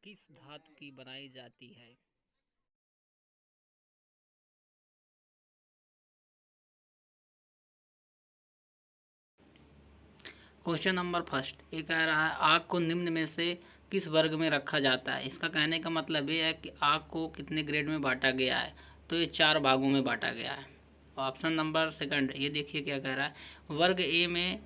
किस धातु की बनाई जाती है? क्वेश्चन नंबर फर्स्ट ये कह रहा है आग को निम्न में से किस वर्ग में रखा जाता है। इसका कहने का मतलब ये है कि आग को कितने ग्रेड में बांटा गया है। तो ये 4 भागों में बांटा गया है। ऑप्शन नंबर सेकंड ये देखिए क्या कह रहा है, वर्ग ए में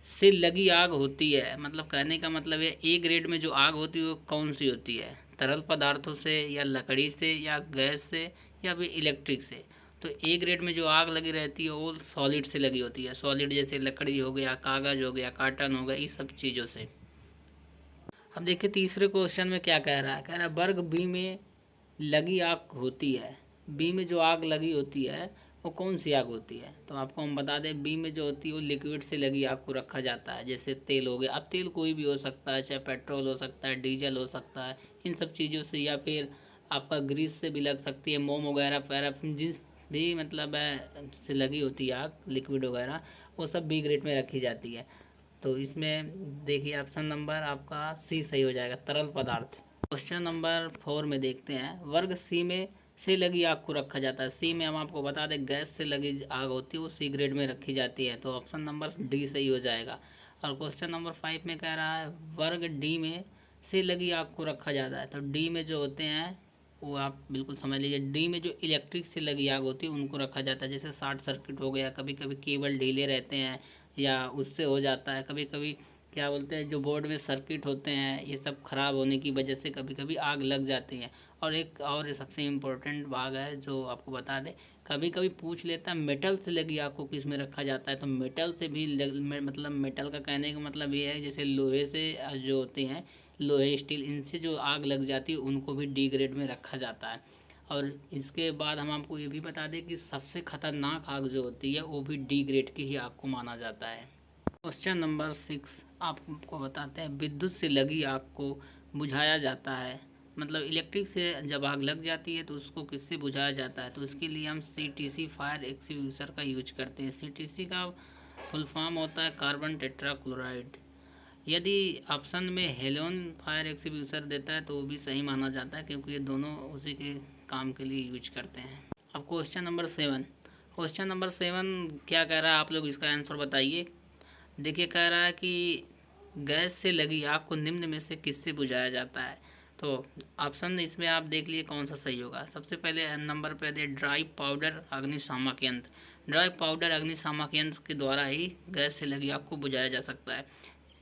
से लगी आग होती है। मतलब कहने का मतलब है ए ग्रेड में जो आग होती है वो कौन सी होती है, तरल पदार्थों से या लकड़ी से या गैस से या फिर इलेक्ट्रिक से। तो ए ग्रेड में जो आग लगी रहती है वो सॉलिड से लगी होती है। सॉलिड जैसे लकड़ी हो गया, कागज़ हो गया, कार्टन हो गया, इस सब चीज़ों से। अब देखिए तीसरे क्वेश्चन में क्या कह रहा है वर्ग बी में लगी आग होती है। बी में जो आग लगी होती है वो कौन सी आग होती है। तो आपको हम बता दें बी में जो होती है वो लिक्विड से लगी आग को रखा जाता है। जैसे तेल हो गया, अब तेल कोई भी हो सकता है, चाहे पेट्रोल हो सकता है, डीजल हो सकता है, इन सब चीज़ों से, या फिर आपका ग्रीस से भी लग सकती है, मोम वगैरह पैराफिन जिस भी मतलब से लगी होती है आग, लिक्विड वगैरह, वो सब बी ग्रेड में रखी जाती है। तो इसमें देखिए ऑप्शन नंबर आपका सी सही हो जाएगा, तरल पदार्थ। क्वेश्चन नंबर 4 में देखते हैं वर्ग सी में से लगी आग को रखा जाता है। सी में हम आपको बता दें गैस से लगी आग होती है वो सी ग्रेड में रखी जाती है। तो ऑप्शन नंबर डी सही हो जाएगा। और क्वेश्चन नंबर 5 में कह रहा है वर्ग डी में से लगी आग को रखा जाता है। तो डी में जो होते हैं वो आप बिल्कुल समझ लीजिए, डी में जो इलेक्ट्रिक से लगी आग होती है उनको रखा जाता है। जैसे शॉर्ट सर्किट हो गया, कभी कभी केबल ढीले रहते हैं या उससे हो जाता है, कभी कभी क्या बोलते हैं जो बोर्ड में सर्किट होते हैं ये सब ख़राब होने की वजह से कभी कभी आग लग जाती है। और एक और सबसे इम्पोर्टेंट भाग है जो आपको बता दें, कभी कभी पूछ लेता है मेटल से लगी आग को किस में रखा जाता है। तो मेटल से भी मतलब मेटल का कहने का मतलब ये है जैसे लोहे से जो होते हैं, लोहे स्टील, इनसे जो आग लग जाती है उनको भी डी ग्रेड में रखा जाता है। और इसके बाद हम आपको ये भी बता दें कि सबसे खतरनाक आग जो होती है वो भी डी ग्रेड की ही आग को माना जाता है। क्वेश्चन नंबर 6 आपको बताते हैं विद्युत से लगी आग को बुझाया जाता है। मतलब इलेक्ट्रिक से जब आग लग जाती है तो उसको किससे बुझाया जाता है। तो इसके लिए हम सीटीसी फायर एक्सटिंग्विशर का यूज करते हैं। सीटीसी का फुल फॉर्म होता है कार्बन टेट्राक्लोराइड। यदि ऑप्शन में हेलोन फायर एक्सटिंग्विशर देता है तो वो भी सही माना जाता है क्योंकि ये दोनों उसी के काम के लिए यूज करते हैं। अब क्वेश्चन नंबर 7, क्वेश्चन नंबर 7 क्या कह रहा है आप लोग इसका आंसर बताइए। देखिए कह रहा है कि गैस से लगी आग को निम्न में से किससे बुझाया जाता है। तो ऑप्शन इसमें आप देख लिए कौन सा सही होगा। सबसे पहले नंबर पे दे ड्राई पाउडर अग्निशामक यंत्र। ड्राई पाउडर अग्निशामक यंत्र के द्वारा ही गैस से लगी आग को बुझाया जा सकता है।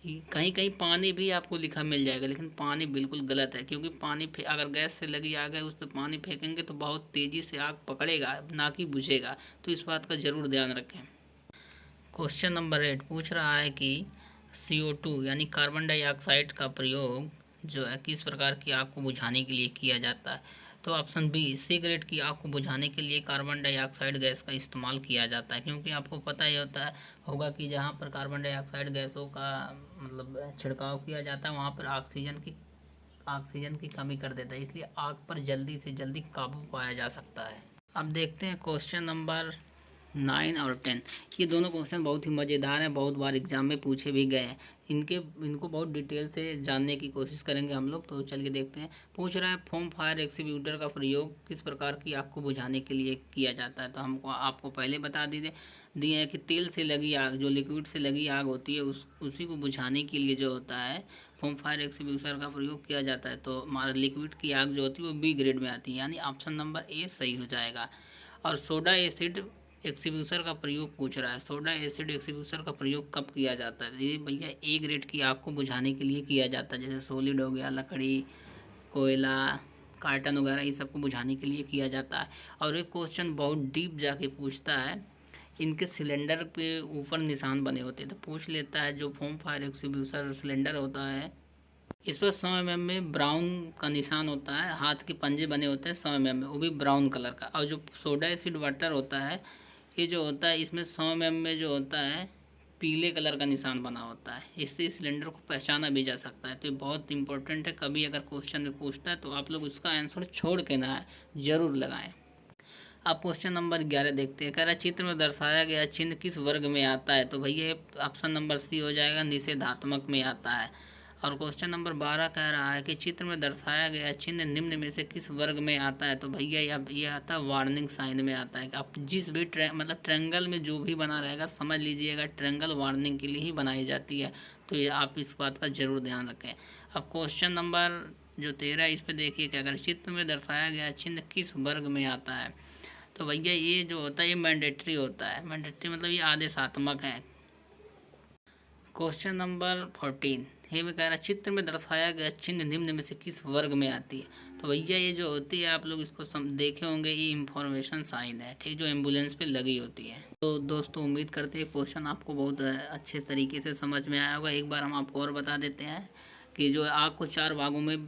कहीं कहीं पानी भी आपको लिखा मिल जाएगा लेकिन पानी बिल्कुल गलत है क्योंकि पानी अगर गैस से लगी आग है उस पर पानी फेंकेंगे तो बहुत तेज़ी से आग पकड़ेगा ना कि बुझेगा। तो इस बात का ज़रूर ध्यान रखें। क्वेश्चन नंबर 8 पूछ रहा है कि CO2 यानी कार्बन डाइऑक्साइड का प्रयोग जो है किस प्रकार की आग को बुझाने के लिए किया जाता है। तो ऑप्शन बी सिगरेट की आग को बुझाने के लिए कार्बन डाइऑक्साइड गैस का इस्तेमाल किया जाता है। क्योंकि आपको पता ही होता है होगा कि जहाँ पर कार्बन डाइऑक्साइड गैसों का मतलब छिड़काव किया जाता है वहाँ पर ऑक्सीजन की कमी कर देता है, इसलिए आग पर जल्दी से जल्दी काबू पाया जा सकता है। अब देखते हैं क्वेश्चन नंबर 9 और 10। ये दोनों क्वेश्चन बहुत ही मज़ेदार हैं, बहुत बार एग्जाम में पूछे भी गए हैं। इनको बहुत डिटेल से जानने की कोशिश करेंगे हम लोग। तो चलिए देखते हैं। पूछ रहा है फोम फायर एक्सटिंग्विशर का प्रयोग किस प्रकार की आग को बुझाने के लिए किया जाता है। तो हमको आपको पहले बता दिए हैं कि तेल से लगी आग, जो लिक्विड से लगी आग होती है उसी को बुझाने के लिए जो होता है फोम फायर एक्सटिंग्विशर का प्रयोग किया जाता है। तो हमारा लिक्विड की आग जो होती है वो बी ग्रेड में आती है, यानी ऑप्शन नंबर ए सही हो जाएगा। और सोडा एसिड एक्सटिंग्विशर का प्रयोग पूछ रहा है। सोडा एसिड एक्सटिंग्विशर का प्रयोग कब किया जाता है। ये भैया ए ग्रेड की आग को बुझाने के लिए किया जाता है। जैसे सॉलिड हो गया, लकड़ी, कोयला, कार्टन वगैरह, ये सबको बुझाने के लिए किया जाता है। और एक क्वेश्चन बहुत डीप जाके पूछता है, इनके सिलेंडर पे ऊपर निशान बने होते हैं। तो पूछ लेता है जो फोम फायर एक्सटिंग्विशर सिलेंडर होता है इस पर 100 mm में ब्राउन का निशान होता है, हाथ के पंजे बने होते हैं 100 mm में, वो भी ब्राउन कलर का। और जो सोडा एसिड वाटर होता है ये जो होता है इसमें 100 mm में जो होता है पीले कलर का निशान बना होता है। इससे इस सिलेंडर को पहचाना भी जा सकता है। तो ये बहुत इंपॉर्टेंट है, कभी अगर क्वेश्चन में पूछता है तो आप लोग उसका आंसर छोड़ के ना ज़रूर लगाएं। अब क्वेश्चन नंबर 11 देखते हैं। कह रहा है चित्र में दर्शाया गया चिन्ह किस वर्ग में आता है। तो भैया ऑप्शन नंबर सी हो जाएगा, निषेधात्मक में आता है। और क्वेश्चन नंबर 12 कह रहा है कि चित्र में दर्शाया गया चिन्ह निम्न में से किस वर्ग में आता है। तो भैया अब ये आता है वार्निंग साइन में आता है। आप जिस भी मतलब ट्रायंगल में जो भी बना रहेगा समझ लीजिएगा ट्रायंगल वार्निंग के लिए ही बनाई जाती है। तो ये आप इस बात का ज़रूर ध्यान रखें। अब क्वेश्चन नंबर जो 13 इस पर देखिए कि अगर चित्र में दर्शाया गया चिन्ह किस वर्ग में आता है। तो भैया ये जो होता है ये मैंडेटरी होता है। मैंडेटरी मतलब ये आदेशात्मक है। क्वेश्चन नंबर 14 ये में कह रहा है चित्र में दर्शाया गया चिन्ह निम्न में से किस वर्ग में आती है। तो भैया ये जो होती है आप लोग इसको देखे होंगे, ये इंफॉर्मेशन साइन है, ठीक, जो एम्बुलेंस पे लगी होती है। तो दोस्तों उम्मीद करते हैं क्वेश्चन आपको बहुत अच्छे तरीके से समझ में आया होगा। एक बार हम आपको और बता देते हैं कि जो आग को 4 भागों में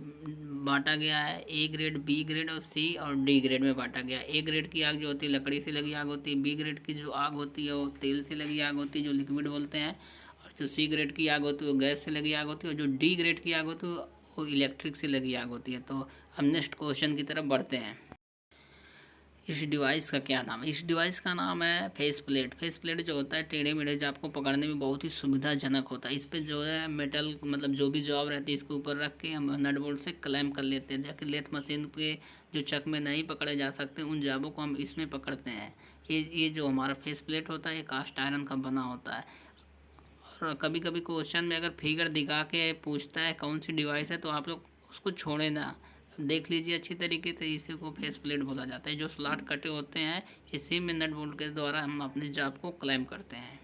बांटा गया है। ए ग्रेड, बी ग्रेड और सी और डी ग्रेड में बांटा गया है। ए ग्रेड की आग जो होती है लकड़ी से लगी आग होती है। बी ग्रेड की जो आग होती है वो तेल से लगी आग होती है, जो लिक्विड बोलते हैं। और जो सी ग्रेड की आग होती है वो गैस से लगी आग होती है। और जो डी ग्रेड की आग होती है वो इलेक्ट्रिक से लगी आग होती है। तो हम नेक्स्ट क्वेश्चन की तरफ बढ़ते हैं। इस डिवाइस का क्या नाम है? इस डिवाइस का नाम है फेस प्लेट। फेस प्लेट जो होता है टेढ़े मेढ़े जो आपको पकड़ने में बहुत ही सुविधाजनक होता है। इस पर जो है मेटल मतलब जो भी जॉब रहती है इसके ऊपर रख के हम नट बोल्ट से क्लैम्प कर लेते हैं। जबकि लेथ मशीन पे जो चक में नहीं पकड़े जा सकते उन जॉबों को हम इसमें पकड़ते हैं। ये जो हमारा फेस प्लेट होता है ये कास्ट आयरन का बना होता है। और कभी कभी क्वेश्चन में अगर फिगर दिखा के पूछता है कौन सी डिवाइस है तो आप लोग उसको छोड़े ना, देख लीजिए अच्छी तरीके से। इसी को फेस प्लेट बोला जाता है। जो स्लॉट कटे होते हैं इसी में नट बोल्ट के द्वारा हम अपने जॉब को क्लैम्प करते हैं।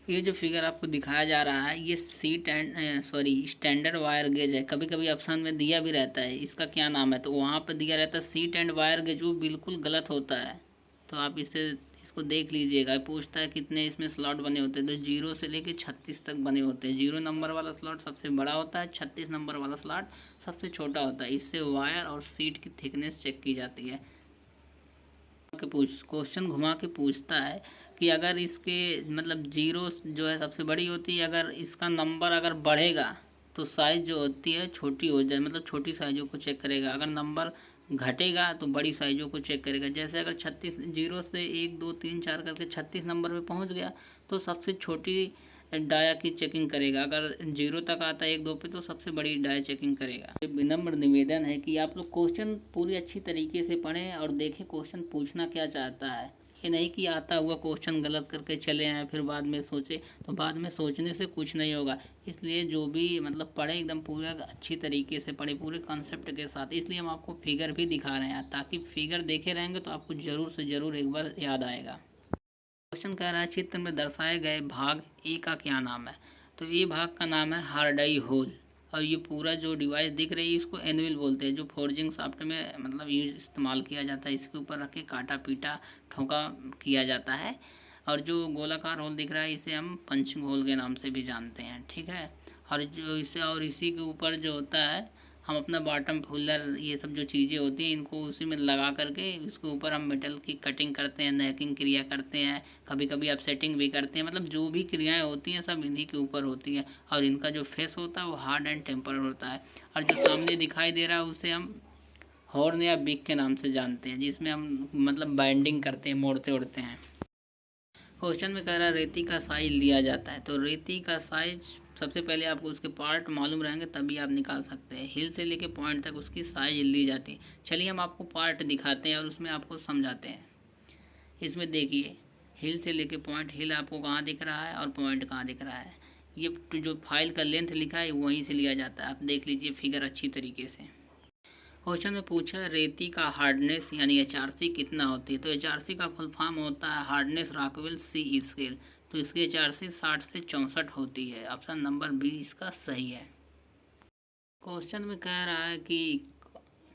ये जो फिगर आपको दिखाया जा रहा है ये स्टैंडर्ड वायर गेज है। कभी कभी ऑप्शन में दिया भी रहता है इसका क्या नाम है, तो वहाँ पर दिया रहता है सीट एंड वायर गेज, वो बिल्कुल गलत होता है। तो आप इसको देख लीजिएगा। पूछता है कितने इसमें स्लॉट बने होते हैं, तो 0 से लेके 36 तक बने होते हैं। 0 नंबर वाला स्लॉट सबसे बड़ा होता है, 36 नंबर वाला स्लॉट सबसे छोटा होता है। इससे वायर और सीट की थिकनेस चेक की जाती है। क्वेश्चन घुमा के पूछता है कि अगर इसके मतलब 0 जो है सबसे बड़ी होती है, अगर इसका नंबर अगर बढ़ेगा तो साइज़ जो होती है छोटी हो जाए, मतलब छोटी साइज़ों को चेक करेगा। अगर नंबर घटेगा तो बड़ी साइज़ों को चेक करेगा। जैसे अगर 36 0 से 1 2 3 4 करके 36 नंबर पे पहुंच गया तो सबसे छोटी डाया की चेकिंग करेगा। अगर 0 तक आता है 1 2 पे तो सबसे बड़ी डाया चेकिंग करेगा। विनम्र निवेदन है कि आप लोग क्वेश्चन पूरी अच्छी तरीके से पढ़ें और देखें क्वेश्चन पूछना क्या चाहता है। ये नहीं कि आता हुआ क्वेश्चन गलत करके चले आए फिर बाद में सोचे, तो बाद में सोचने से कुछ नहीं होगा। इसलिए जो भी मतलब पढ़े एकदम पूरा अच्छी तरीके से पढ़े पूरे कॉन्सेप्ट के साथ। इसलिए हम आपको फिगर भी दिखा रहे हैं ताकि फिगर देखे रहेंगे तो आपको ज़रूर से ज़रूर एक बार याद आएगा। क्वेश्चन कह रहा है चित्र में दर्शाए गए भाग ए का क्या नाम है। तो ये भाग का नाम है हार्डाई होल। और ये पूरा जो डिवाइस दिख रही है इसको एनविल बोलते हैं, जो फोर्जिंग सॉफ्ट में मतलब यूज इस्तेमाल किया जाता है। इसके ऊपर रख के काटा पीटा ठोका किया जाता है। और जो गोलाकार होल दिख रहा है इसे हम पंचिंग होल के नाम से भी जानते हैं, ठीक है। और जो इसे और इसी के ऊपर जो होता है हम अपना बॉटम फुलर ये सब जो चीज़ें होती हैं इनको उसी में लगा करके इसके ऊपर हम मेटल की कटिंग करते हैं, नेकिंग क्रिया करते हैं, कभी कभी अपसेटिंग भी करते हैं। मतलब जो भी क्रियाएं होती हैं सब इन्हीं के ऊपर होती हैं। और इनका जो फेस होता है वो हार्ड एंड टेम्पर होता है। और जो सामने दिखाई दे रहा है उसे हम हॉर्न या बिग के नाम से जानते हैं, जिसमें हम मतलब बाइंडिंग करते हैं, मोड़ते उड़ते हैं। क्वेश्चन में कह रहा है रेती का साइज लिया जाता है। तो रेती का साइज सबसे पहले आपको उसके पार्ट मालूम रहेंगे तभी आप निकाल सकते हैं। हिल से लेके पॉइंट तक उसकी साइज ली जाती है। चलिए हम आपको पार्ट दिखाते हैं और उसमें आपको समझाते हैं। इसमें देखिए हिल से लेके पॉइंट, हिल आपको कहाँ दिख रहा है और पॉइंट कहाँ दिख रहा है। ये जो फाइल का लेंथ लिखा है वहीं से लिया जाता है। आप देख लीजिए फिगर अच्छी तरीके से। क्वेश्चन में पूछा रेती का हार्डनेस यानी HRC कितना होती है। तो HRC का फुल फॉर्म होता है हार्डनेस रॉकवेल सी स्केल। तो इसकी HRC 60 से 64 होती है। ऑप्शन नंबर बी इसका सही है। क्वेश्चन में कह रहा है कि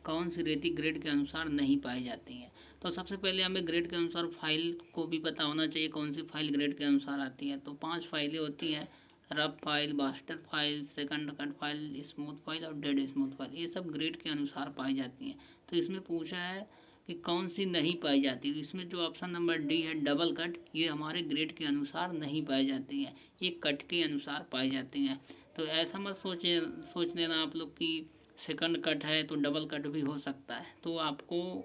कौन सी रेती ग्रेड के अनुसार नहीं पाई जाती है। तो सबसे पहले हमें ग्रेड के अनुसार फाइल को भी पता होना चाहिए कौन सी फाइल ग्रेड के अनुसार आती है। तो 5 फाइलें होती हैं, rough file, master file, second cut file, smooth file और डेड स्मूथ फाइल। ये सब ग्रेड के अनुसार पाई जाती हैं। तो इसमें पूछा है कि कौन सी नहीं पाई जाती। इसमें जो ऑप्शन नंबर डी है डबल कट, ये हमारे ग्रेड के अनुसार नहीं पाई जाती हैं, ये कट के अनुसार पाई जाती हैं। तो ऐसा मत सोच लेना आप लोग कि सेकंड कट है तो डबल कट भी हो सकता है। तो आपको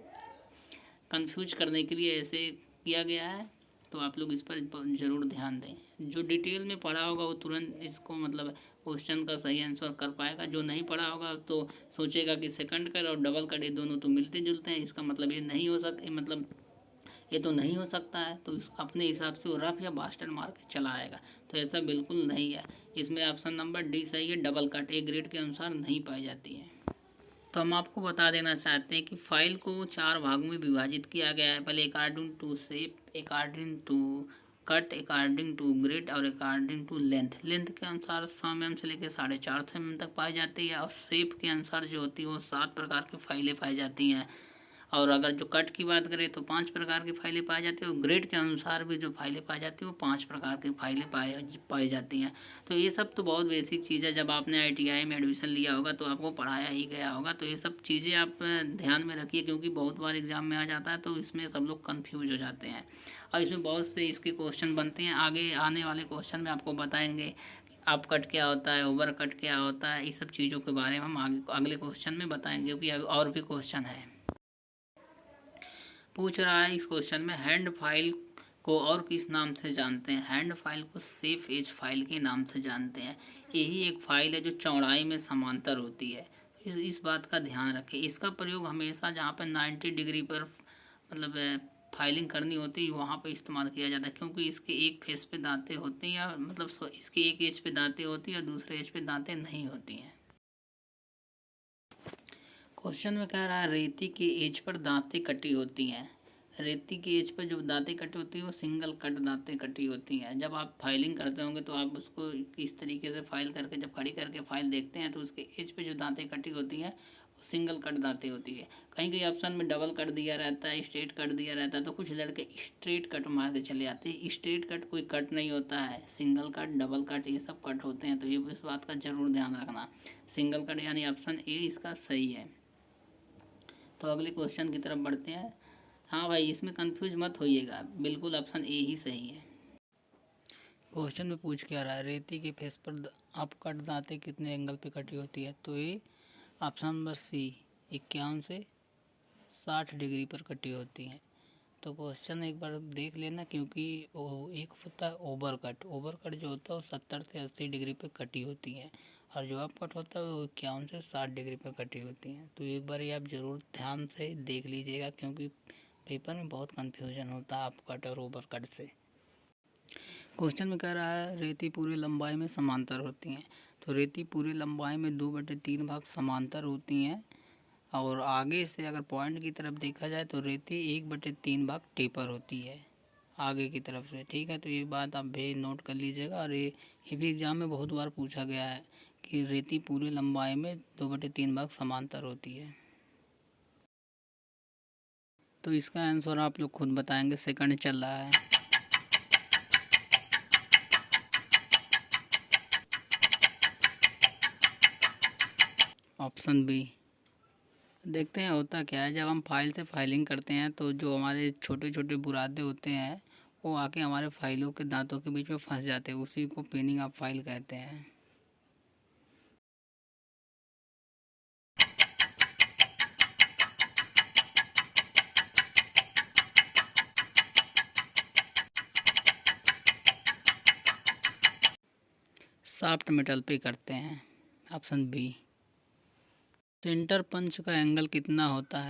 कंफ्यूज करने के लिए ऐसे किया गया है। तो आप लोग इस पर ज़रूर ध्यान दें। जो डिटेल में पढ़ा होगा वो तुरंत इसको मतलब क्वेश्चन का सही आंसर कर पाएगा। जो नहीं पढ़ा होगा तो सोचेगा कि सेकंड कट और डबल कट ये दोनों तो मिलते जुलते हैं, इसका मतलब ये नहीं हो सकता, मतलब ये तो नहीं हो सकता है, तो इस अपने हिसाब से वो रफ या बास्टर्ड मार के चला आएगा। तो ऐसा बिल्कुल नहीं है। इसमें ऑप्शन नंबर डी सही है, डबल कट ए ग्रेड के अनुसार नहीं पाई जाती है। तो हम आपको बता देना चाहते हैं कि फाइल को 4 भागों में विभाजित किया गया है। पहले according to shape, according to cut, according to grid और अकॉर्डिंग टू लेंथ। लेंथ के अनुसार 100 mm से लेकर 4.5 mm तक पाई जाती है, और शेप के अनुसार जो होती है वो 7 प्रकार की फाइलें पाई जाती हैं। और अगर जो कट की बात करें तो 5 प्रकार की फाइलें पाई जाती है, और ग्रेड के अनुसार भी जो फाइलें पाई जाती है वो 5 प्रकार की फाइलें पाई जाती हैं। तो ये सब तो बहुत बेसिक चीज़ है, जब आपने ITI में एडमिशन लिया होगा तो आपको पढ़ाया ही गया होगा। तो ये सब चीज़ें आप ध्यान में रखिए, क्योंकि बहुत बार एग्जाम में आ जाता है तो इसमें सब लोग कन्फ्यूज हो जाते हैं, और इसमें बहुत से इसके क्वेश्चन बनते हैं। आगे आने वाले क्वेश्चन में आपको बताएंगे अप कट क्या होता है, ओवर कट क्या होता है, ये सब चीज़ों के बारे में हम आगे अगले क्वेश्चन में बताएंगे, क्योंकि और भी क्वेश्चन है। पूछ रहा है इस क्वेश्चन में, हैंड फाइल को और किस नाम से जानते हैं। हैंड फाइल को सेफ एज फाइल के नाम से जानते हैं। यही एक फाइल है जो चौड़ाई में समांतर होती है। इस बात का ध्यान रखें। इसका प्रयोग हमेशा जहाँ पर 90 डिग्री पर मतलब फाइलिंग करनी होती है वहाँ पर इस्तेमाल किया जाता है, क्योंकि इसके एक फेस पे दांतें होती हैं, या मतलब इसके एक एज पे दांतें होती हैं और दूसरे एज पे दांतें नहीं होती हैं। क्वेश्चन में कह रहा है रेती के एज पर दांतें कटी होती हैं। रेती के एज पर जो दांतें कटी होती हैं वो सिंगल कट दांतें कटी होती हैं। जब आप फाइलिंग करते होंगे तो आप उसको इस तरीके से फाइल करके जब खड़ी करके फाइल देखते हैं तो उसके एज पे जो दांतें कटी होती हैं वो सिंगल कट दांतें होती है। कहीं कहीं ऑप्शन में डबल कट दिया रहता है, स्ट्रेट कट दिया रहता है, तो कुछ लड़के स्ट्रेट कट मार के चले आते हैं। स्ट्रेट कट कोई कट नहीं होता है, सिंगल कट डबल कट ये सब कट होते हैं। तो ये इस बात का जरूर ध्यान रखना। सिंगल कट यानी ऑप्शन ए इसका सही है। तो अगले क्वेश्चन की तरफ बढ़ते हैं। हाँ भाई, इसमें कंफ्यूज मत होइएगा, बिल्कुल ऑप्शन ए ही सही है। क्वेश्चन में पूछ क्या रहा है, रेती के फेस पर आप कट दांतें कितने एंगल पे कटी होती है। तो ये ऑप्शन नंबर सी 51 से 60 डिग्री पर कटी होती हैं। तो क्वेश्चन एक बार देख लेना, क्योंकि वो एक होता है ओवर कट। ओवर कट जो होता है वो 70 से 80 डिग्री पर कटी होती है, और जो अप कट होता है वो 51 से 60 डिग्री पर कटी होती हैं। तो एक बार ये आप ज़रूर ध्यान से देख लीजिएगा, क्योंकि पेपर में बहुत कन्फ्यूजन होता है अप कट और ओवर कट से। क्वेश्चन में कह रहा है रेती पूरी लंबाई में समांतर होती हैं। तो रेती पूरी लंबाई में 2/3 भाग समांतर होती हैं, और आगे से अगर पॉइंट की तरफ देखा जाए तो रेती 1/3 भाग टेपर होती है आगे की तरफ से। ठीक है, तो ये बात आप भी नोट कर लीजिएगा। और ये भी एग्जाम में बहुत बार पूछा गया है कि रेती पूरी लंबाई में 2/3 भाग समांतर होती है। तो इसका आंसर आप लोग खुद बताएंगे, सेकंड चल रहा है। Option B. देखते हैं होता क्या है, जब हम फाइल से फाइलिंग करते हैं तो जो हमारे छोटे छोटे बुरादे होते हैं वो आके हमारे फाइलों के दांतों के बीच में फंस जाते हैं, उसी को पिनिंग ऑफ फाइल कहते हैं। सॉफ्ट मेटल पे करते हैं, ऑप्शन बी। सेंटर पंच का एंगल कितना होता है।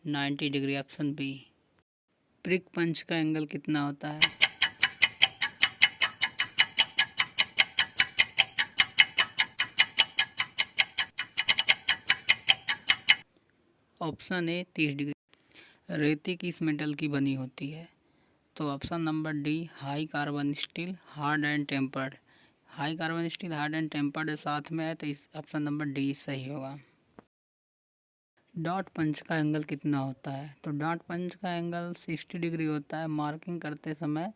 Ninety degree, option B. Prick punch का एंगल कितना होता है। Option A 30 degree. रेती किस मेटल की बनी होती है। तो option number D high carbon steel hard and tempered. High carbon steel hard and tempered साथ में है, तो इस ऑप्शन नंबर डी सही होगा। डॉट पंच का एंगल कितना होता है। तो डॉट पंच का एंगल 60 डिग्री होता है। मार्किंग करते समय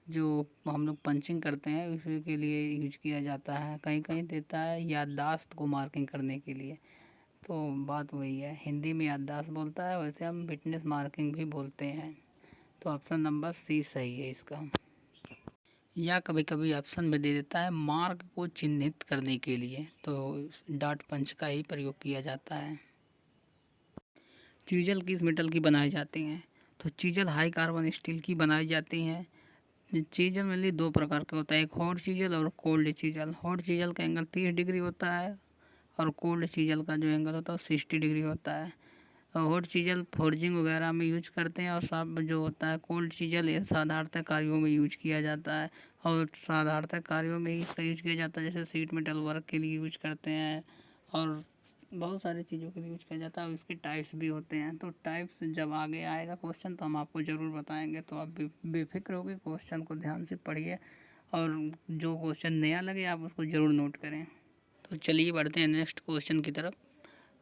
जो हम लोग पंचिंग करते हैं उसी के लिए यूज किया जाता है। कहीं कहीं देता है याददाश्त को मार्किंग करने के लिए। तो बात वही है, हिंदी में याददाश्त बोलता है, वैसे हम विटनेस मार्किंग भी बोलते हैं। तो ऑप्शन नंबर सी सही है इसका। या कभी कभी ऑप्शन में दे देता है मार्ग को चिन्हित करने के लिए, तो डॉट पंच का ही प्रयोग किया जाता है। चीजल किस मेटल की बनाई जाती हैं? तो चीजल हाई कार्बन स्टील की बनाई जाती हैं। चीजल मेनली दो प्रकार के होता है, एक हॉट चीजल और कोल्ड चीजल। हॉट चीजल का एंगल 30 डिग्री होता है और कोल्ड चीजल का जो एंगल होता है वो 60 डिग्री होता है। हॉट चीजल फोर्जिंग वगैरह में यूज करते हैं और साफ जो होता है कोल्ड चीजल ये साधारणतः कार्यों में यूज किया जाता है। और साधारणतः कार्यों में ही इसका यूज किया जाता है, जैसे सीट मेटल वर्क के लिए यूज करते हैं और बहुत सारी चीज़ों के लिए यूज किया जाता है। और इसके टाइप्स भी होते हैं, तो टाइप्स जब आगे आएगा क्वेश्चन तो हम आपको ज़रूर बताएंगे। तो आप बेफिक्र होकर क्वेश्चन को ध्यान से पढ़िए और जो क्वेश्चन नया लगे आप उसको ज़रूर नोट करें। तो चलिए बढ़ते हैं नेक्स्ट क्वेश्चन की तरफ।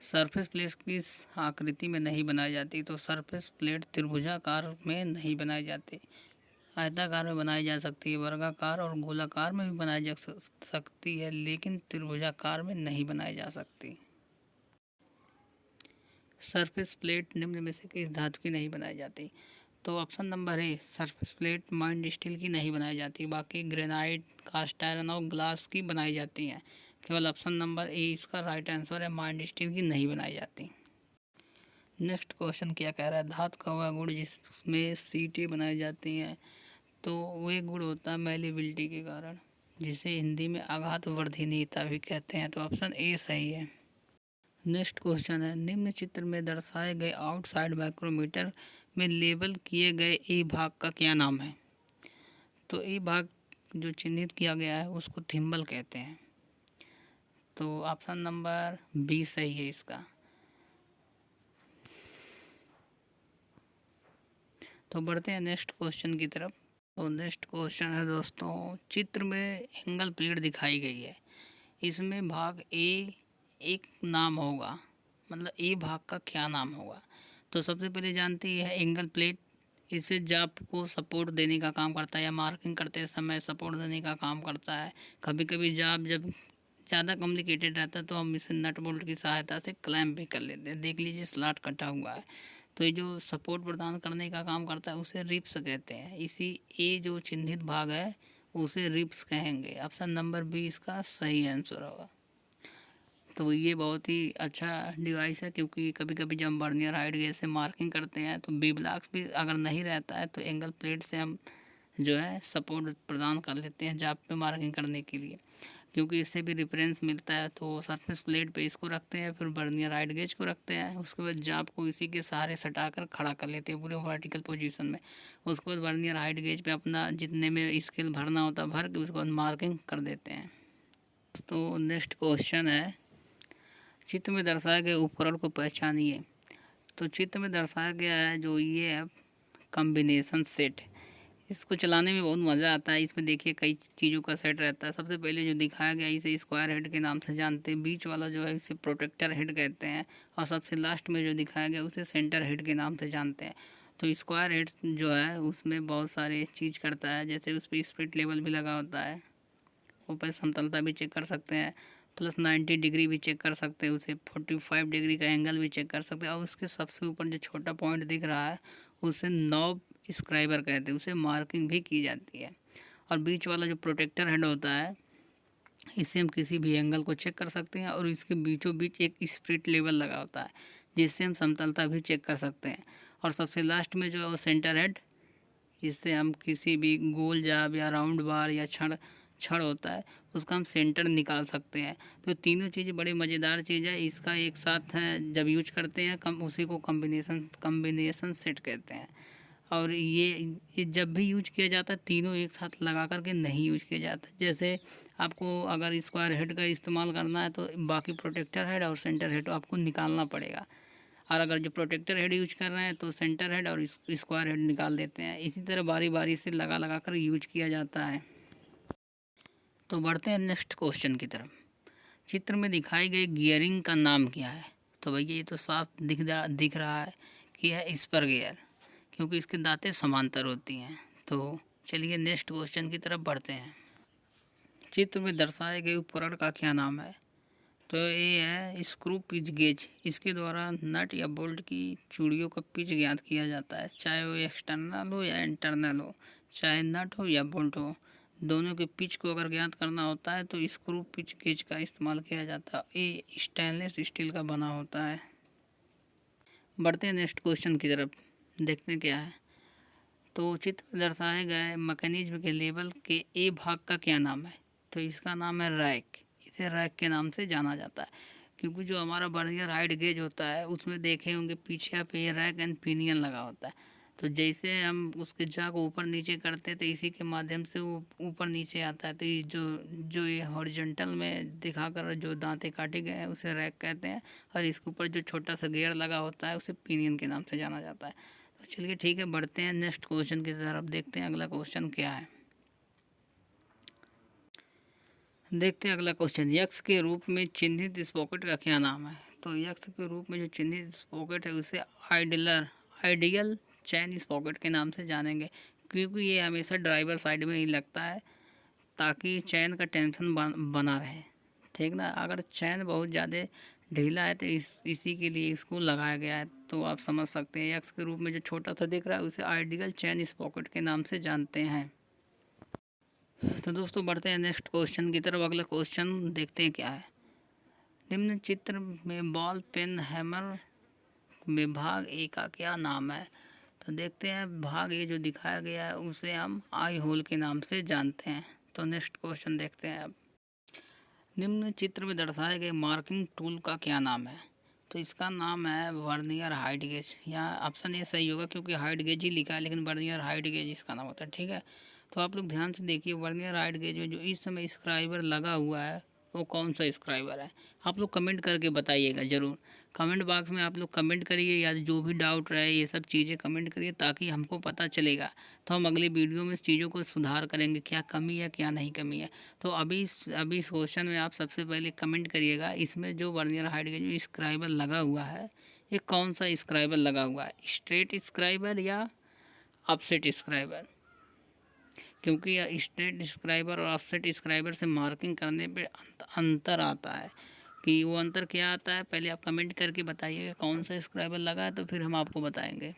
सरफेस प्लेट किस आकृति में नहीं बनाई जाती? तो सरफेस प्लेट त्रिभुजाकार में नहीं बनाई जाती, आयताकार में बनाई जा सकती है, वर्गाकार और गोलाकार में भी बनाई जा सकती है, लेकिन त्रिभुजाकार में नहीं बनाई जा सकती। सरफेस प्लेट निम्न में से किस धातु की नहीं बनाई जाती? तो option number a surface plate mind steel की नहीं बनाई जाती, बाकी ग्रेनाइट, कास्ट आयरन और ग्लास की बनाई जाती हैं। केवल ऑप्शन नंबर ए इसका राइट आंसर है, माइंड स्टील की नहीं बनाई जाती। नेक्स्ट क्वेश्चन क्या कह रहा है? धातु का वह गुण जिसमें सीटें बनाई जाती हैं, तो वो एक गुण होता है मैलिबिलिटी के कारण, जिसे हिंदी में आघात वर्धनीयता भी कहते हैं। तो ऑप्शन ए सही है। नेक्स्ट क्वेश्चन है, निम्न चित्र में दर्शाए गए आउटसाइड माइक्रोमीटर में लेबल किए गए ए भाग का क्या नाम है? तो ए भाग जो चिन्हित किया गया है उसको थिम्बल कहते हैं। तो ऑप्शन नंबर बी सही है इसका। तो बढ़ते हैं नेक्स्ट क्वेश्चन की तरफ। तो नेक्स्ट क्वेश्चन है दोस्तों, चित्र में एंगल प्लेट दिखाई गई है, इसमें भाग ए एक नाम होगा, मतलब ए भाग का क्या नाम होगा? तो सबसे पहले जानते हैं एंगल प्लेट, इससे जाप को सपोर्ट देने का काम करता है या मार्किंग करते समय सपोर्ट देने का काम करता है। कभी कभी जाप जब ज़्यादा कॉम्प्लिकेटेड रहता है तो हम इसे नट बोल्ट की सहायता से क्लैम्प भी कर लेते हैं। देख लीजिए स्लॉट कटा हुआ है, तो ये जो सपोर्ट प्रदान करने का काम करता है उसे रिप्स कहते हैं। इसी ए जो चिन्हित भाग है उसे रिप्स कहेंगे। ऑप्शन नंबर बी इसका सही आंसर होगा। तो ये बहुत ही अच्छा डिवाइस है, क्योंकि कभी कभी जब हम वर्नियर हाइट गेज से मार्किंग करते हैं तो बी ब्लॉक्स भी अगर नहीं रहता है तो एंगल प्लेट से हम जो है सपोर्ट प्रदान कर लेते हैं जाप पे मार्किंग करने के लिए, क्योंकि इससे भी रेफरेंस मिलता है। तो सरफेस प्लेट पे इसको रखते हैं, फिर वर्नियर हाइट गेज को रखते हैं, उसके बाद जाप को इसी के सहारे सटाकर खड़ा कर लेते हैं पूरे वर्टिकल पोजीशन में। उसके बाद वर्नियर हाइट गेज पे अपना जितने में स्केल भरना होता है भर के उसके बाद मार्किंग कर देते हैं। तो नेक्स्ट क्वेश्चन है, चित्र में दर्शाए गए उपकरण को पहचानिए। तो चित्र में दर्शाया गया है जो ये है कॉम्बिनेशन सेट, इसको चलाने में बहुत मज़ा आता है। इसमें देखिए कई चीज़ों का सेट रहता है। सबसे पहले जो दिखाया गया इसे स्क्वायर हेड के नाम से जानते हैं, बीच वाला जो है इसे प्रोटेक्टर हेड कहते हैं और सबसे लास्ट में जो दिखाया गया उसे सेंटर हेड के नाम से जानते हैं। तो स्क्वायर हेड जो है उसमें बहुत सारे चीज़ करता है, जैसे उस पर स्पिरिट लेवल भी लगा होता है, ऊपर समतलता भी चेक कर सकते हैं, प्लस 90 डिग्री भी चेक कर सकते हैं, उसे 45 डिग्री का एंगल भी चेक कर सकते हैं। और उसके सबसे ऊपर जो छोटा पॉइंट दिख रहा है उसे नॉब स्क्राइबर कहते हैं, उसे मार्किंग भी की जाती है। और बीच वाला जो प्रोटेक्टर हेड होता है इससे हम किसी भी एंगल को चेक कर सकते हैं और इसके बीचों बीच एक स्पिरिट लेवल लगा होता है जिससे हम समतलता भी चेक कर सकते हैं। और सबसे लास्ट में जो है वो सेंटर हेड, इससे हम किसी भी गोल जाब या राउंड बार या छड़ छड़ होता है उसका हम सेंटर निकाल सकते हैं। तो तीनों चीज़ें बड़ी मज़ेदार चीज़ है, इसका एक साथ है जब यूज करते हैं कम उसी को कम्बिनेशन सेट कहते हैं। और ये जब भी यूज किया जाता है तीनों एक साथ लगा करके नहीं यूज किया जाता। जैसे आपको अगर स्क्वायर हेड का इस्तेमाल करना है तो बाकी प्रोटेक्टर हेड और सेंटर हेड आपको निकालना पड़ेगा, और अगर जो प्रोटेक्टर हेड यूज कर रहे हैं तो सेंटर हेड और स्क्वायर हेड निकाल देते हैं। इसी तरह बारी बारी से लगा लगा कर यूज किया जाता है। तो बढ़ते हैं नेक्स्ट क्वेश्चन की तरफ। चित्र में दिखाई गई गियरिंग का नाम क्या है? तो भैया ये तो साफ दिख रहा है कि है स्पर गियर, क्योंकि इसके दांतें समांतर होती हैं। तो चलिए नेक्स्ट क्वेश्चन की तरफ बढ़ते हैं। चित्र में दर्शाए गए उपकरण का क्या नाम है? तो ये है स्क्रू पिच गेज, इसके द्वारा नट या बोल्ट की चूड़ियों का पिच ज्ञात किया जाता है, चाहे वो एक्सटर्नल हो या इंटरनल हो, चाहे नट हो या बोल्ट हो। दोनों के पिच को अगर ज्ञात करना होता है तो स्क्रू पिच गेज का इस्तेमाल किया जाता है। ये स्टेनलेस स्टील का बना होता है। बढ़ते हैं नेक्स्ट क्वेश्चन की तरफ, देखते हैं क्या है। तो चित्र में दर्शाए गए मैकेनिज्म के लेवल के ए भाग का क्या नाम है? तो इसका नाम है रैक। इसे रैक के नाम से जाना जाता है, क्योंकि जो हमारा वर्नियर हाइट गेज होता है उसमें देखे होंगे पीछे पे रैक एंड पिनियन लगा होता है। तो जैसे हम उसके जा को ऊपर नीचे करते हैं तो इसी के माध्यम से वो ऊपर नीचे आता है। तो ये जो ये हॉरिजॉन्टल में दिखाकर जो दांतें काटे गए हैं उसे रैक कहते हैं, और इसके ऊपर जो छोटा सा गियर लगा होता है उसे पिनियन के नाम से जाना जाता है। तो चलिए ठीक है, बढ़ते हैं नेक्स्ट क्वेश्चन की तरफ, देखते हैं अगला क्वेश्चन क्या है। देखते हैं अगला क्वेश्चन, यक्स के रूप में चिन्हित स्पॉकेट का क्या नाम है? तो यक्स के रूप में जो चिन्हित स्पॉकेट है उसे आइडियल चैन स्पॉकेट के नाम से जानेंगे, क्योंकि ये हमेशा ड्राइवर साइड में ही लगता है ताकि चैन का टेंशन बना रहे। ठीक ना, अगर चैन बहुत ज़्यादा ढीला है तो इसी के लिए इसको लगाया गया है। तो आप समझ सकते हैं यक्स के रूप में जो छोटा सा दिख रहा है उसे आइडियल चैन स्पॉकेट के नाम से जानते हैं। तो दोस्तों बढ़ते हैं नेक्स्ट क्वेश्चन की तरफ। अगला क्वेश्चन देखते हैं क्या है। निम्न चित्र में बॉल पेन हैमर में भाग ए का क्या नाम है? तो देखते हैं, भाग ए जो दिखाया गया है उसे हम आई होल के नाम से जानते हैं। तो नेक्स्ट क्वेश्चन देखते हैं अब। निम्न चित्र में दर्शाए गए मार्किंग टूल का क्या नाम है? तो इसका नाम है वर्नियर हाइट गेज। यहाँ ऑप्शन ए सही होगा क्योंकि हाइट गेज ही लिखा है, लेकिन वर्नियर हाइट गेज इसका नाम होता है। ठीक है, तो आप लोग ध्यान से देखिए, वर्नियर हाइट गेज में जो इस समय स्क्राइबर लगा हुआ है वो कौन सा स्क्राइबर है? आप लोग कमेंट करके बताइएगा ज़रूर। कमेंट बॉक्स में आप लोग कमेंट करिए, या जो भी डाउट रहे ये सब चीज़ें कमेंट करिए ताकि हमको पता चलेगा। तो हम अगली वीडियो में चीज़ों को सुधार करेंगे, क्या कमी है क्या नहीं कमी है। तो अभी इस क्वेश्चन में आप सबसे पहले कमेंट करिएगा, इसमें जो वर्नियर हाइट गेज जो स्क्राइबर लगा हुआ है ये कौन सा स्क्राइबर लगा हुआ है? स्ट्रेट स्क्राइबर या ऑफसेट स्क्राइबर? क्योंकि स्ट्रेट स्क्राइबर और ऑफसेट स्क्राइबर से मार्किंग करने पे अंतर आता है। कि वो अंतर क्या आता है, पहले आप कमेंट करके बताइएगा कौन सा स्क्राइबर लगा है, तो फिर हम आपको बताएंगे।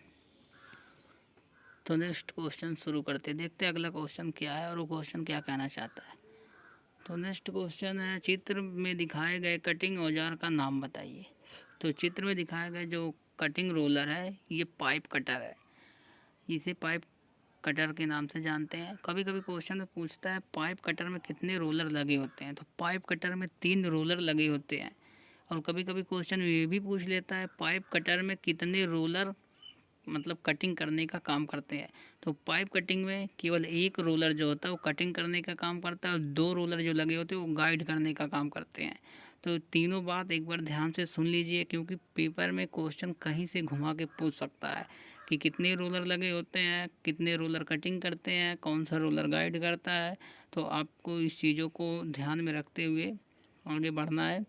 तो नेक्स्ट क्वेश्चन शुरू करते हैं, देखते हैं अगला क्वेश्चन क्या है और वो क्वेश्चन क्या कहना चाहता है। तो नेक्स्ट क्वेश्चन है, चित्र में दिखाए गए कटिंग औजार का नाम बताइए। तो चित्र में दिखाया गया जो कटिंग रोलर है ये पाइप कटर है, इसे पाइप कटर के नाम से जानते हैं। कभी कभी क्वेश्चन में पूछता है पाइप कटर में कितने रोलर लगे होते हैं? तो पाइप कटर में 3 रोलर लगे होते हैं। और कभी कभी क्वेश्चन ये भी पूछ लेता है पाइप कटर में कितने रोलर मतलब कटिंग करने का काम करते हैं? तो पाइप कटिंग में केवल एक रोलर जो होता है वो कटिंग करने का काम करता है, और 2 रोलर जो लगे होते हैं वो गाइड करने का काम करते हैं। तो तीनों बात एक बार ध्यान से सुन लीजिए, क्योंकि पेपर में क्वेश्चन कहीं से घुमा के पूछ सकता है कि कितने रोलर लगे होते हैं, कितने रोलर कटिंग करते हैं, कौन सा रोलर गाइड करता है। तो आपको इस चीज़ों को ध्यान में रखते हुए आगे बढ़ना है।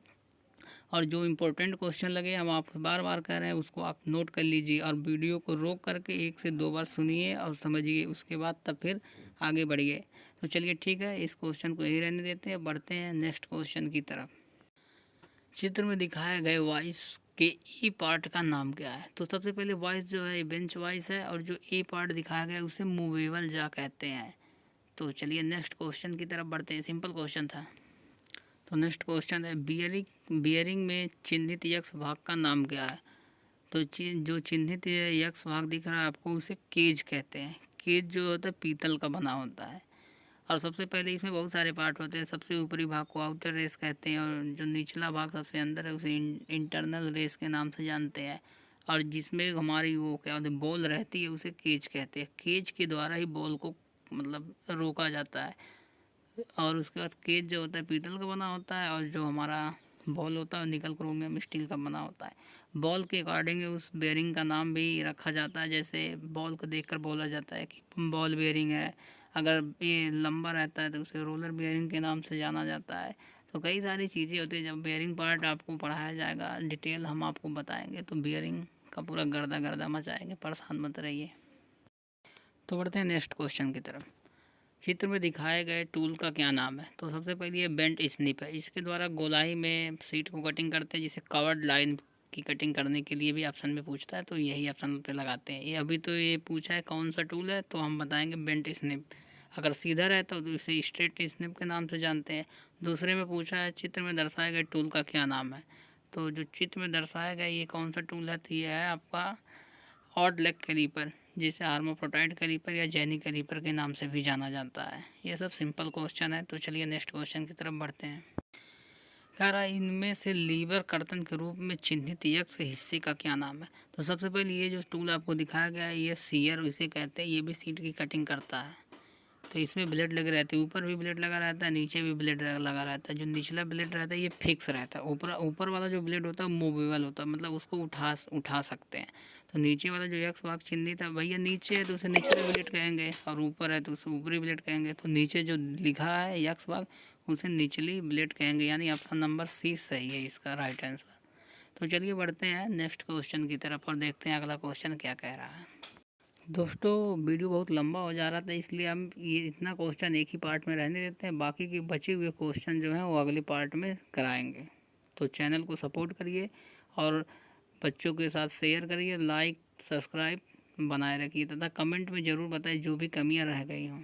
और जो इम्पोर्टेंट क्वेश्चन लगे हम आप बार बार कह रहे हैं उसको आप नोट कर लीजिए, और वीडियो को रोक करके 1 से 2 बार सुनिए और समझिए, उसके बाद तब फिर आगे बढ़िए। तो चलिए ठीक है, इस क्वेश्चन को यही रहने देते हैं, बढ़ते हैं नेक्स्ट क्वेश्चन की तरफ। चित्र में दिखाए गए वाइस के ए पार्ट का नाम क्या है? तो सबसे पहले वाइस जो है बेंच वाइस है, और जो ए पार्ट दिखाया गया है उसे मूवेबल जा कहते हैं। तो चलिए नेक्स्ट क्वेश्चन की तरफ बढ़ते हैं, सिंपल क्वेश्चन था। तो नेक्स्ट क्वेश्चन है, बियरिंग में चिन्हित यक्स भाग का नाम क्या है? तो जो चिन्हित यक्स भाग दिख रहा है आपको उसे केज कहते हैं। केज जो होता है पीतल का बना होता है, और सबसे पहले इसमें बहुत सारे पार्ट होते हैं। सबसे ऊपरी भाग को आउटर रेस कहते हैं, और जो निचला भाग सबसे अंदर है उसे इंटरनल रेस के नाम से जानते हैं। और जिसमें हमारी वो क्या होती है बॉल रहती है उसे केज कहते हैं। केज के द्वारा ही बॉल को मतलब रोका जाता है। और उसके बाद केज जो होता है पीतल का बना होता है, और जो हमारा बॉल होता है निकल क्रोमियम स्टील का बना होता है। बॉल के अकॉर्डिंग उस बेयरिंग का नाम भी रखा जाता है, जैसे बॉल को देखकर बोला जाता है कि बॉल बेयरिंग है। अगर ये लंबा रहता है तो उसे रोलर बेयरिंग के नाम से जाना जाता है। तो कई सारी चीज़ें होती है, जब बेयरिंग पार्ट आपको पढ़ाया जाएगा डिटेल हम आपको बताएंगे तो बेयरिंग का पूरा गर्दा गर्दा मचाएंगे, परेशान मत रहिए। तो बढ़ते हैं नेक्स्ट क्वेश्चन की तरफ। चित्र में दिखाए गए टूल का क्या नाम है? तो सबसे पहले ये बेंट स्निप है, इसके द्वारा गोलाई में सीट को कटिंग करते हैं, जिसे कवर्ड लाइन की कटिंग करने के लिए भी ऑप्शन में पूछता है, तो यही ऑप्शन पे लगाते हैं। ये अभी तो ये पूछा है कौन सा टूल है, तो हम बताएंगे बेंट स्निप। अगर सीधा रहता तो इसे स्ट्रेट स्निप के नाम से जानते हैं। दूसरे में पूछा है चित्र में दर्शाए गए टूल का क्या नाम है। तो जो चित्र में दर्शाया गया ये कौन सा टूल है, तो ये है आपका ऑड लेग कैलीपर, जिसे हार्माफ्रोडाइट कैलीपर या जेनी कैलीपर के नाम से भी जाना जाता है। ये सब सिंपल क्वेश्चन है। तो चलिए नेक्स्ट क्वेश्चन की तरफ बढ़ते हैं। कह रहा है इनमें से लीवर कर्तन के रूप में चिन्हित यक्ष हिस्से का क्या नाम है। तो सबसे पहले ये जो टूल आपको दिखाया गया है ये सीयर इसे कहते हैं। ये भी सीट की कटिंग करता है। तो इसमें ब्लेड लगे रहते हैं, ऊपर भी ब्लेड लगा रहता है, नीचे भी ब्लेड लगा रहता है। जो निचला ब्लेड रहता है ये फिक्स रहता है। ऊपर वाला जो ब्लेड होता है मूवेबल होता है, मतलब उसको उठा सकते हैं। तो नीचे वाला जो यक्ष वाक चिन्हित है भैया नीचे है तो उसे निचले ब्लेड कहेंगे, और ऊपर है तो उसे ऊपरी ब्लेड कहेंगे। तो नीचे जो लिखा है यक्ष वाक उसे निचली ब्लेड कहेंगे, यानी ऑप्शन नंबर सी सही है इसका राइट आंसर। तो चलिए बढ़ते हैं नेक्स्ट क्वेश्चन की तरफ और देखते हैं अगला क्वेश्चन क्या कह रहा है। दोस्तों वीडियो बहुत लंबा हो जा रहा था, इसलिए हम ये इतना क्वेश्चन एक ही पार्ट में रहने देते हैं, बाकी के बचे हुए क्वेश्चन जो हैं वो अगले पार्ट में कराएंगे। तो चैनल को सपोर्ट करिए और बच्चों के साथ शेयर करिए, लाइक सब्सक्राइब बनाए रखिए तथा कमेंट में ज़रूर बताइए जो भी कमियां रह गई हों।